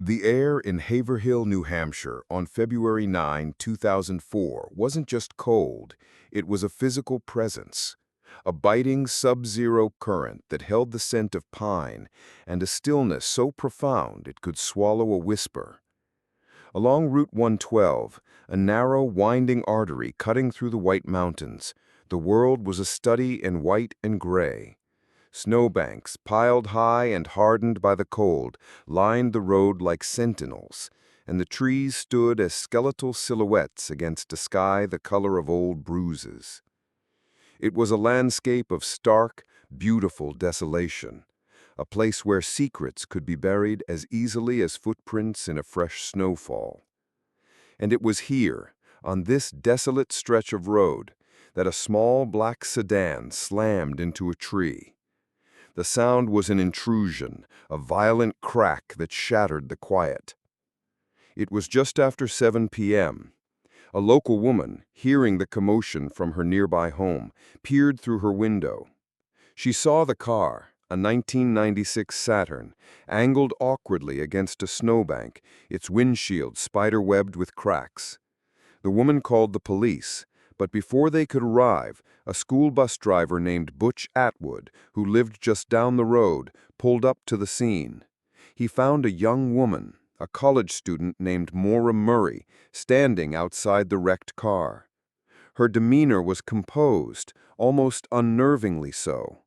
The air in Haverhill, New Hampshire on February 9, 2004 wasn't just cold, it was a physical presence. A biting sub-zero current that held the scent of pine and a stillness so profound it could swallow a whisper. Along Route 112, a narrow, winding artery cutting through the White Mountains, the world was a study in white and gray. Snowbanks, piled high and hardened by the cold, lined the road like sentinels, and the trees stood as skeletal silhouettes against a sky the color of old bruises. It was a landscape of stark, beautiful desolation, a place where secrets could be buried as easily as footprints in a fresh snowfall. And it was here, on this desolate stretch of road, that a small black sedan slammed into a tree. The sound was an intrusion, a violent crack that shattered the quiet. It was just after 7 p.m. A local woman, hearing the commotion from her nearby home, peered through her window. She saw the car, a 1996 Saturn, angled awkwardly against a snowbank, its windshield spider-webbed with cracks. The woman called the police, but before they could arrive, a school bus driver named Butch Atwood, who lived just down the road, pulled up to the scene. He found a young woman, a college student named Maura Murray, standing outside the wrecked car. Her demeanor was composed, almost unnervingly so.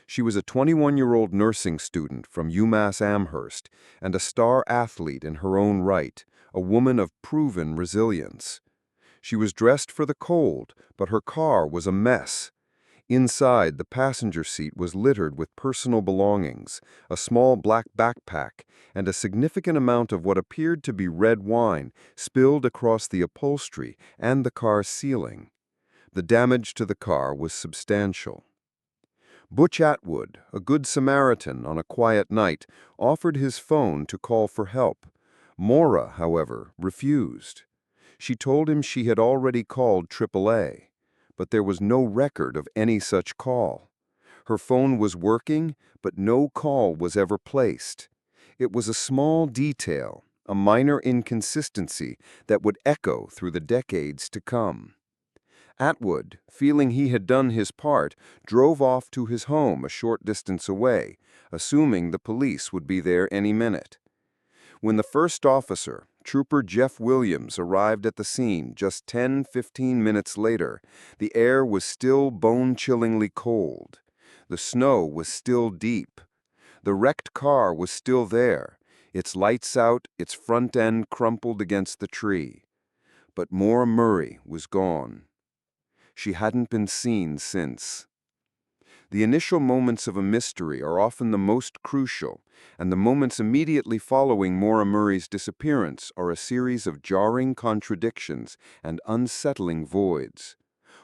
She was a 21-year-old nursing student from UMass Amherst and a star athlete in her own right, a woman of proven resilience. She was dressed for the cold, but her car was a mess. Inside, the passenger seat was littered with personal belongings, a small black backpack, and a significant amount of what appeared to be red wine spilled across the upholstery and the car's ceiling. The damage to the car was substantial. Butch Atwood, a good Samaritan on a quiet night, offered his phone to call for help. Maura, however, refused. She told him she had already called AAA, but there was no record of any such call. Her phone was working, but no call was ever placed. It was a small detail, a minor inconsistency that would echo through the decades to come. Atwood, feeling he had done his part, drove off to his home a short distance away, assuming the police would be there any minute. When the first officer, Trooper Jeff Williams, arrived at the scene just 10-15 minutes later, the air was still bone-chillingly cold. The snow was still deep. The wrecked car was still there, its lights out, its front end crumpled against the tree. But Maura Murray was gone. She hadn't been seen since. The initial moments of a mystery are often the most crucial, and the moments immediately following Maura Murray's disappearance are a series of jarring contradictions and unsettling voids.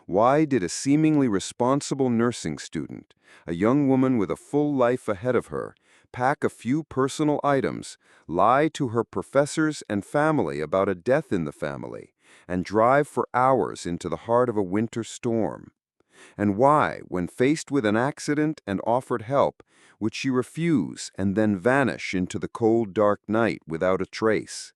Why did a seemingly responsible nursing student, a young woman with a full life ahead of her, pack a few personal items, lie to her professors and family about a death in the family, and drive for hours into the heart of a winter storm? And why, when faced with an accident and offered help, would she refuse and then vanish into the cold, dark night without a trace?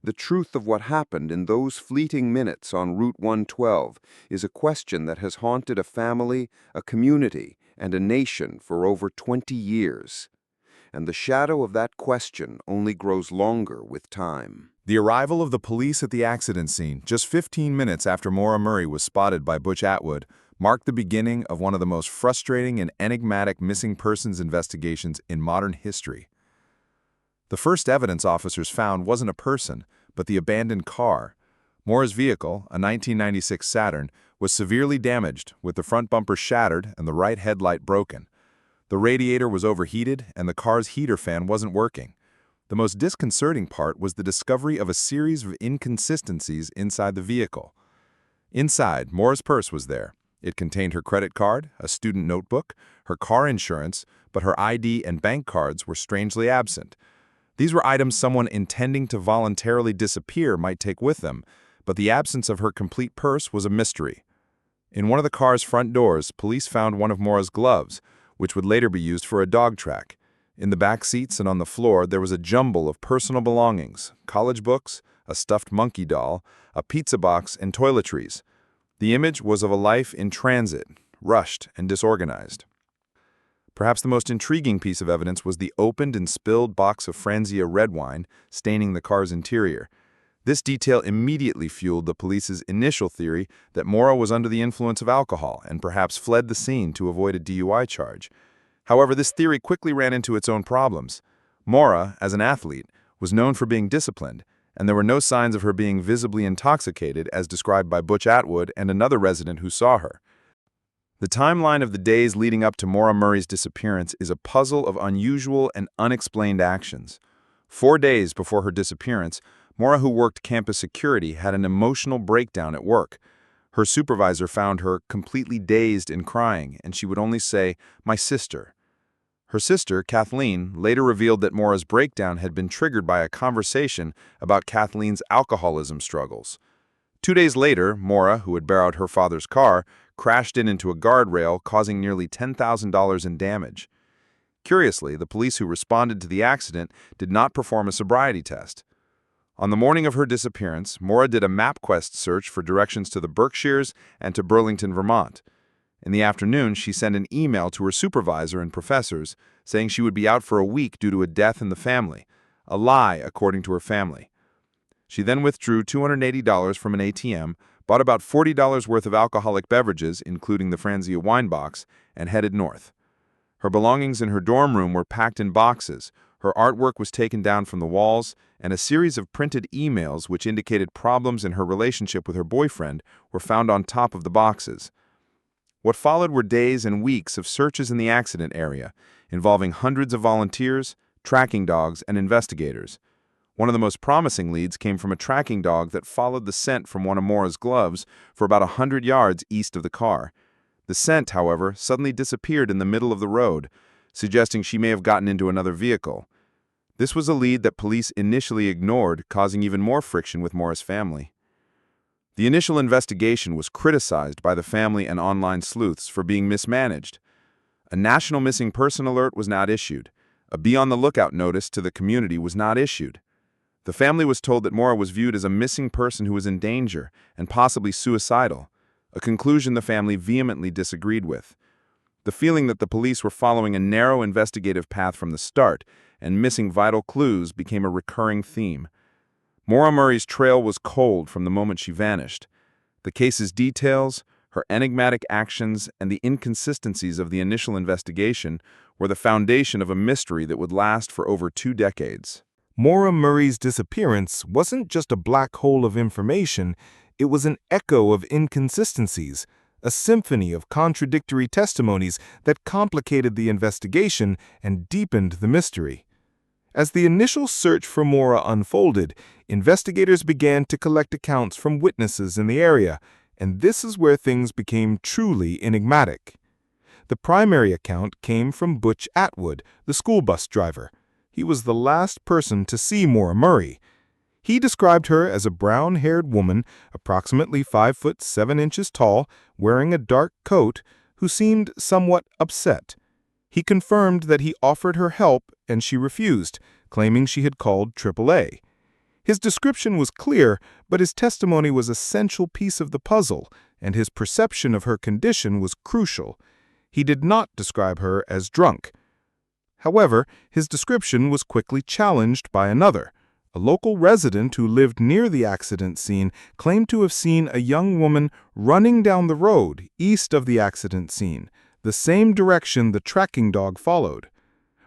The truth of what happened in those fleeting minutes on Route 112 is a question that has haunted a family, a community, and a nation for over 20 years. And the shadow of that question only grows longer with time. The arrival of the police at the accident scene, just 15 minutes after Maura Murray was spotted by Butch Atwood, marked the beginning of one of the most frustrating and enigmatic missing persons investigations in modern history. The first evidence officers found wasn't a person, but the abandoned car. Maura's vehicle, a 1996 Saturn, was severely damaged, with the front bumper shattered and the right headlight broken. The radiator was overheated, and the car's heater fan wasn't working. The most disconcerting part was the discovery of a series of inconsistencies inside the vehicle. Inside, Maura's purse was there. It contained her credit card, a student notebook, her car insurance, but her ID and bank cards were strangely absent. These were items someone intending to voluntarily disappear might take with them, but the absence of her complete purse was a mystery. In one of the car's front doors, police found one of Maura's gloves, which would later be used for a dog track. In the back seats and on the floor, there was a jumble of personal belongings, college books, a stuffed monkey doll, a pizza box, and toiletries. The image was of a life in transit, rushed and disorganized. Perhaps the most intriguing piece of evidence was the opened and spilled box of Franzia red wine staining the car's interior. This detail immediately fueled the police's initial theory that Maura was under the influence of alcohol and perhaps fled the scene to avoid a DUI charge. However, this theory quickly ran into its own problems. Maura, as an athlete, was known for being disciplined, and there were no signs of her being visibly intoxicated as described by Butch Atwood and another resident who saw her. The timeline of the days leading up to Maura Murray's disappearance is a puzzle of unusual and unexplained actions. 4 days before her disappearance, Maura, who worked campus security, had an emotional breakdown at work. Her supervisor found her completely dazed and crying, and she would only say, "My sister." Her sister, Kathleen, later revealed that Maura's breakdown had been triggered by a conversation about Kathleen's alcoholism struggles. 2 days later, Maura, who had borrowed her father's car, crashed into a guardrail, causing nearly $10,000 in damage. Curiously, the police who responded to the accident did not perform a sobriety test. On the morning of her disappearance, Maura did a MapQuest search for directions to the Berkshires and to Burlington, Vermont. In the afternoon, she sent an email to her supervisor and professors saying she would be out for a week due to a death in the family, a lie according to her family. She then withdrew $280 from an ATM, bought about $40 worth of alcoholic beverages, including the Franzia wine box, and headed north. Her belongings in her dorm room were packed in boxes, her artwork was taken down from the walls, and a series of printed emails which indicated problems in her relationship with her boyfriend were found on top of the boxes. What followed were days and weeks of searches in the accident area, involving hundreds of volunteers, tracking dogs, and investigators. One of the most promising leads came from a tracking dog that followed the scent from one of Maura's gloves for about 100 yards east of the car. The scent, however, suddenly disappeared in the middle of the road, suggesting she may have gotten into another vehicle. This was a lead that police initially ignored, causing even more friction with Maura's family. The initial investigation was criticized by the family and online sleuths for being mismanaged. A national missing person alert was not issued. A be on the lookout notice to the community was not issued. The family was told that Maura was viewed as a missing person who was in danger and possibly suicidal, a conclusion the family vehemently disagreed with. The feeling that the police were following a narrow investigative path from the start and missing vital clues became a recurring theme. Maura Murray's trail was cold from the moment she vanished. The case's details, her enigmatic actions, and the inconsistencies of the initial investigation were the foundation of a mystery that would last for over 2 decades. Maura Murray's disappearance wasn't just a black hole of information, it was an echo of inconsistencies, a symphony of contradictory testimonies that complicated the investigation and deepened the mystery. As the initial search for Maura unfolded, investigators began to collect accounts from witnesses in the area, and this is where things became truly enigmatic. The primary account came from Butch Atwood, the school bus driver. He was the last person to see Maura Murray. He described her as a brown-haired woman, approximately 5 foot 7 inches tall, wearing a dark coat, who seemed somewhat upset. He confirmed that he offered her help and she refused, claiming she had called AAA. His description was clear, but his testimony was an essential piece of the puzzle, and his perception of her condition was crucial. He did not describe her as drunk. However, his description was quickly challenged by another. A local resident who lived near the accident scene claimed to have seen a young woman running down the road east of the accident scene, the same direction the tracking dog followed.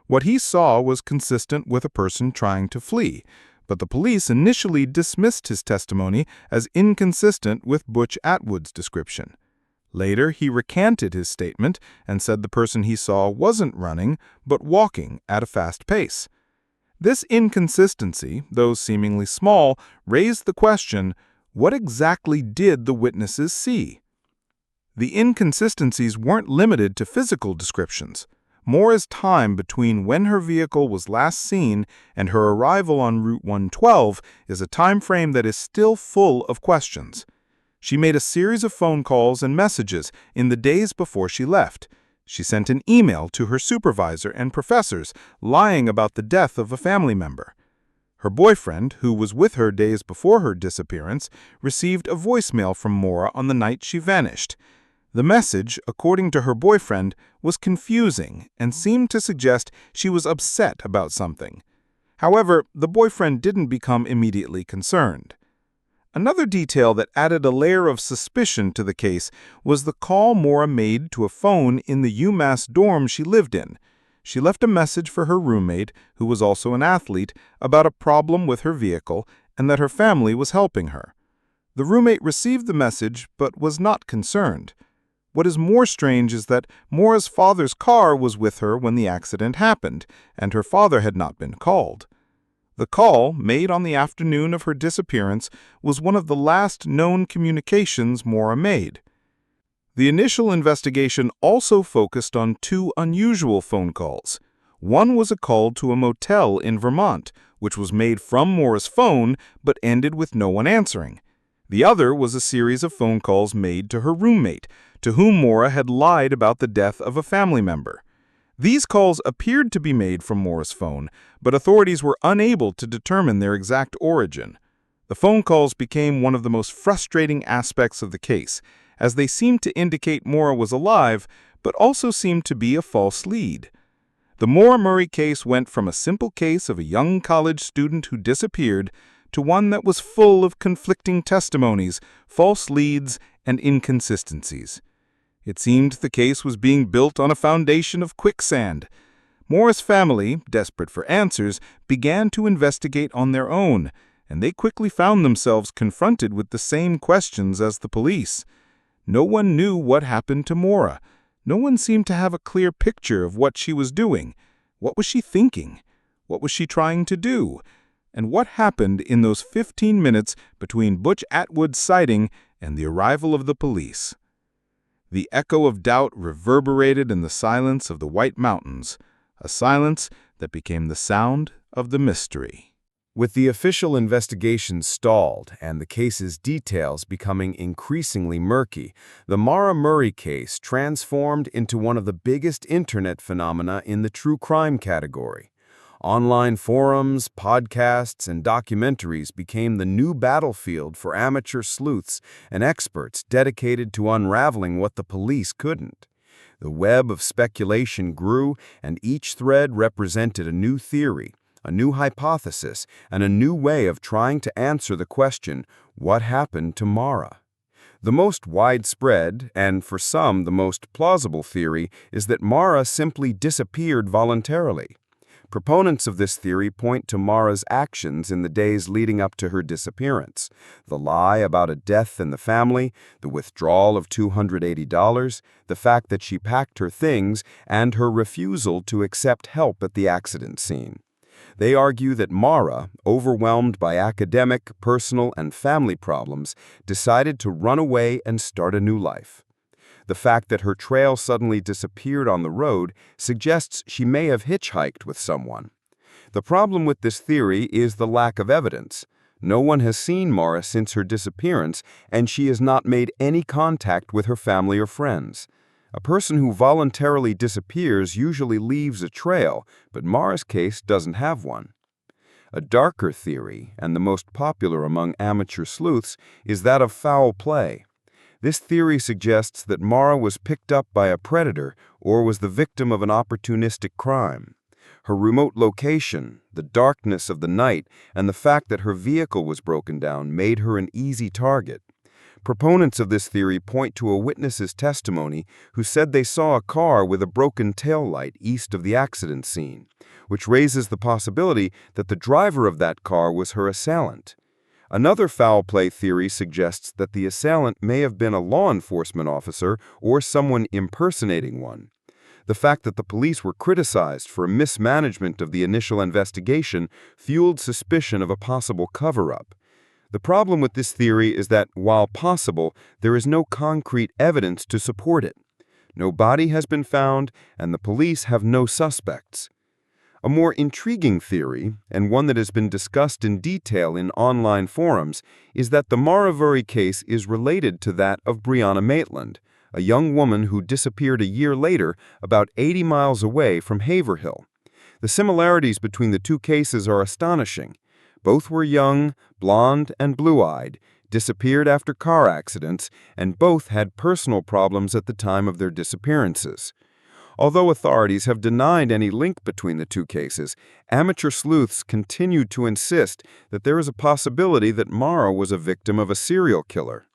What he saw was consistent with a person trying to flee, but the police initially dismissed his testimony as inconsistent with Butch Atwood's description. Later, he recanted his statement and said the person he saw wasn't running, but walking at a fast pace. This inconsistency, though seemingly small, raised the question, what exactly did the witnesses see? The inconsistencies weren't limited to physical descriptions. Maura's time between when her vehicle was last seen and her arrival on Route 112 is a time frame that is still full of questions. She made a series of phone calls and messages in the days before she left. She sent an email to her supervisor and professors lying about the death of a family member. Her boyfriend, who was with her days before her disappearance, received a voicemail from Maura on the night she vanished. The message, according to her boyfriend, was confusing and seemed to suggest she was upset about something. However, the boyfriend didn't become immediately concerned. Another detail that added a layer of suspicion to the case was the call Maura made to a phone in the UMass dorm she lived in. She left a message for her roommate, who was also an athlete, about a problem with her vehicle and that her family was helping her. The roommate received the message but was not concerned. What is more strange is that Maura's father's car was with her when the accident happened, and her father had not been called. The call, made on the afternoon of her disappearance, was one of the last known communications Maura made. The initial investigation also focused on two unusual phone calls. One was a call to a motel in Vermont, which was made from Maura's phone but ended with no one answering. The other was a series of phone calls made to her roommate, to whom Maura had lied about the death of a family member. These calls appeared to be made from Maura's phone, but authorities were unable to determine their exact origin. The phone calls became one of the most frustrating aspects of the case, as they seemed to indicate Maura was alive, but also seemed to be a false lead. The Maura Murray case went from a simple case of a young college student who disappeared to one that was full of conflicting testimonies, false leads, and inconsistencies. It seemed the case was being built on a foundation of quicksand. Maura's family, desperate for answers, began to investigate on their own, and they quickly found themselves confronted with the same questions as the police. No one knew what happened to Maura. No one seemed to have a clear picture of what she was doing. What was she thinking? What was she trying to do? And what happened in those 15 minutes between Butch Atwood's sighting and the arrival of the police? The echo of doubt reverberated in the silence of the White Mountains, a silence that became the sound of the mystery. With the official investigation stalled and the case's details becoming increasingly murky, the Maura Murray case transformed into one of the biggest internet phenomena in the true crime category. Online forums, podcasts, and documentaries became the new battlefield for amateur sleuths and experts dedicated to unraveling what the police couldn't. The web of speculation grew, and each thread represented a new theory, a new hypothesis, and a new way of trying to answer the question, what happened to Maura? The most widespread, and for some the most plausible theory, is that Maura simply disappeared voluntarily. Proponents of this theory point to Maura's actions in the days leading up to her disappearance: the lie about a death in the family, the withdrawal of $280, the fact that she packed her things, and her refusal to accept help at the accident scene. They argue that Maura, overwhelmed by academic, personal, and family problems, decided to run away and start a new life. The fact that her trail suddenly disappeared on the road suggests she may have hitchhiked with someone. The problem with this theory is the lack of evidence. No one has seen Maura since her disappearance, and she has not made any contact with her family or friends. A person who voluntarily disappears usually leaves a trail, but Maura's case doesn't have one. A darker theory, and the most popular among amateur sleuths, is that of foul play. This theory suggests that Maura was picked up by a predator or was the victim of an opportunistic crime. Her remote location, the darkness of the night, and the fact that her vehicle was broken down made her an easy target. Proponents of this theory point to a witness's testimony who said they saw a car with a broken taillight east of the accident scene, which raises the possibility that the driver of that car was her assailant. Another foul play theory suggests that the assailant may have been a law enforcement officer or someone impersonating one. The fact that the police were criticized for mismanagement of the initial investigation fueled suspicion of a possible cover-up. The problem with this theory is that, while possible, there is no concrete evidence to support it. No body has been found, and the police have no suspects. A more intriguing theory, and one that has been discussed in detail in online forums, is that the Maura Murray case is related to that of Brianna Maitland, a young woman who disappeared a year later about 80 miles away from Haverhill. The similarities between the two cases are astonishing. Both were young, blonde, and blue-eyed, disappeared after car accidents, and both had personal problems at the time of their disappearances. Although authorities have denied any link between the two cases, amateur sleuths continued to insist that there is a possibility that Maura was a victim of a serial killer.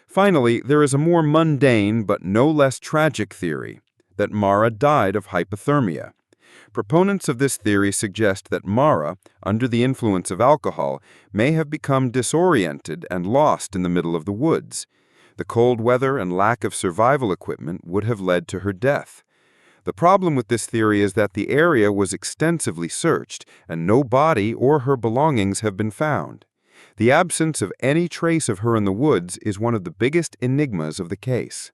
Finally, there is a more mundane but no less tragic theory, that Maura died of hypothermia. Proponents of this theory suggest that Maura, under the influence of alcohol, may have become disoriented and lost in the middle of the woods. The cold weather and lack of survival equipment would have led to her death. The problem with this theory is that the area was extensively searched, and no body or her belongings have been found. The absence of any trace of her in the woods is one of the biggest enigmas of the case.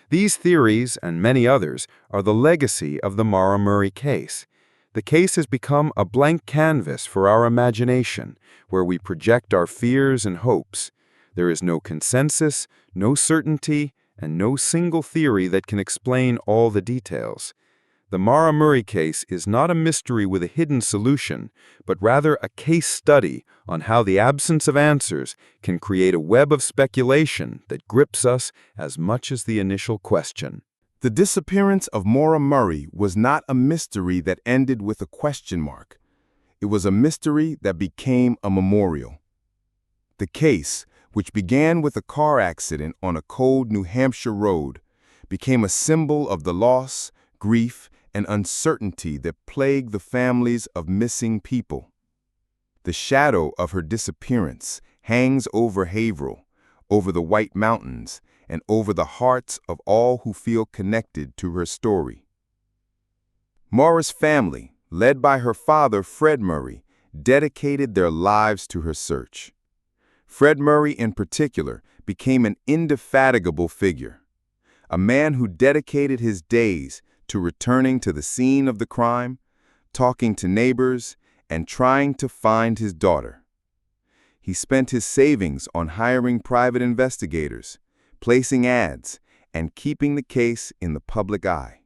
These theories, and many others, are the legacy of the Maura Murray case. The case has become a blank canvas for our imagination, where we project our fears and hopes. There is no consensus, no certainty, and no single theory that can explain all the details. The Maura Murray case is not a mystery with a hidden solution, but rather a case study on how the absence of answers can create a web of speculation that grips us as much as the initial question. The disappearance of Maura Murray was not a mystery that ended with a question mark. It was a mystery that became a memorial. The case, which began with a car accident on a cold New Hampshire road, became a symbol of the loss, grief, and uncertainty that plagued the families of missing people. The shadow of her disappearance hangs over Haverhill, over the White Mountains, and over the hearts of all who feel connected to her story. Maura's family, led by her father, Fred Murray, dedicated their lives to her search. Fred Murray, in particular, became an indefatigable figure, a man who dedicated his days to returning to the scene of the crime, talking to neighbors, and trying to find his daughter. He spent his savings on hiring private investigators, placing ads, and keeping the case in the public eye.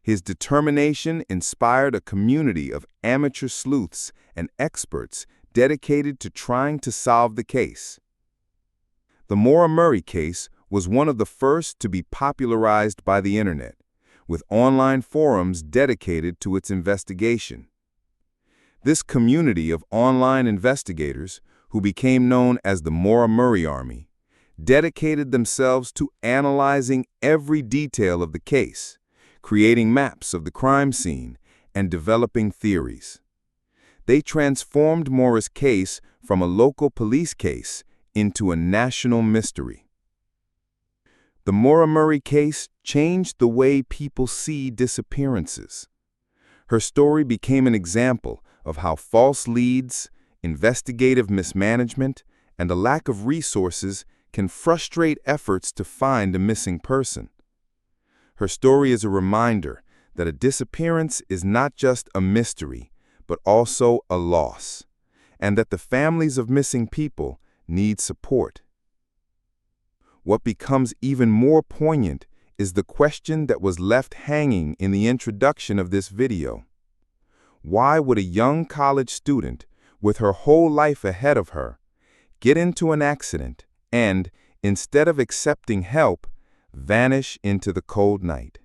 His determination inspired a community of amateur sleuths and experts dedicated to trying to solve the case. The Maura Murray case was one of the first to be popularized by the internet, with online forums dedicated to its investigation. This community of online investigators, who became known as the Maura Murray Army, dedicated themselves to analyzing every detail of the case, creating maps of the crime scene, and developing theories. They transformed Maura's case from a local police case into a national mystery. The Maura Murray case changed the way people see disappearances. Her story became an example of how false leads, investigative mismanagement, and a lack of resources can frustrate efforts to find a missing person. Her story is a reminder that a disappearance is not just a mystery, but also a loss, and that the families of missing people need support. What becomes even more poignant is the question that was left hanging in the introduction of this video. Why would a young college student, with her whole life ahead of her, get into an accident and, instead of accepting help, vanish into the cold night?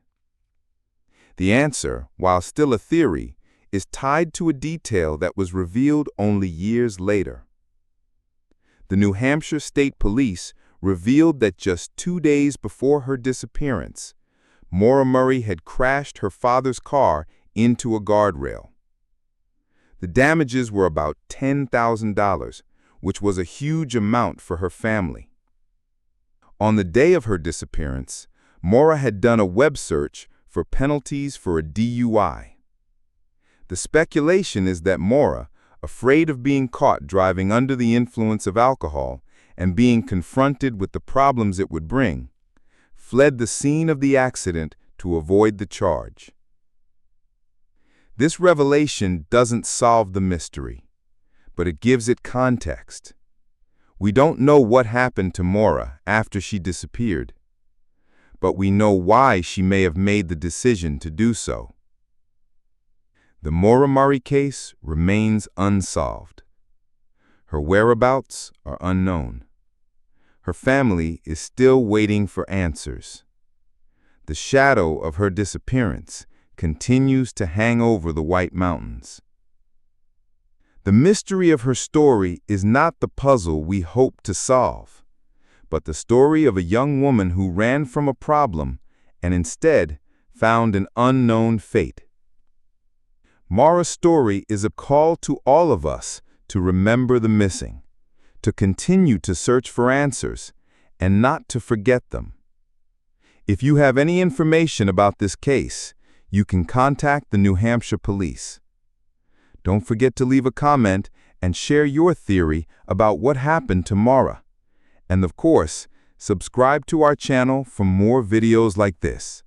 The answer, while still a theory, is tied to a detail that was revealed only years later. The New Hampshire State Police revealed that just 2 days before her disappearance, Maura Murray had crashed her father's car into a guardrail. The damages were about $10,000, which was a huge amount for her family. On the day of her disappearance, Maura had done a web search for penalties for a DUI. The speculation is that Maura, afraid of being caught driving under the influence of alcohol and being confronted with the problems it would bring, fled the scene of the accident to avoid the charge. This revelation doesn't solve the mystery, but it gives it context. We don't know what happened to Maura after she disappeared. but we know why she may have made the decision to do so. The Maura Murray case remains unsolved. Her whereabouts are unknown. Her family is still waiting for answers. The shadow of her disappearance continues to hang over the White Mountains. The mystery of her story is not the puzzle we hope to solve, but the story of a young woman who ran from a problem and instead found an unknown fate. Maura's story is a call to all of us to remember the missing, to continue to search for answers, and not to forget them. If you have any information about this case, you can contact the New Hampshire police. Don't forget to leave a comment and share your theory about what happened to Maura. And of course, subscribe to our channel for more videos like this.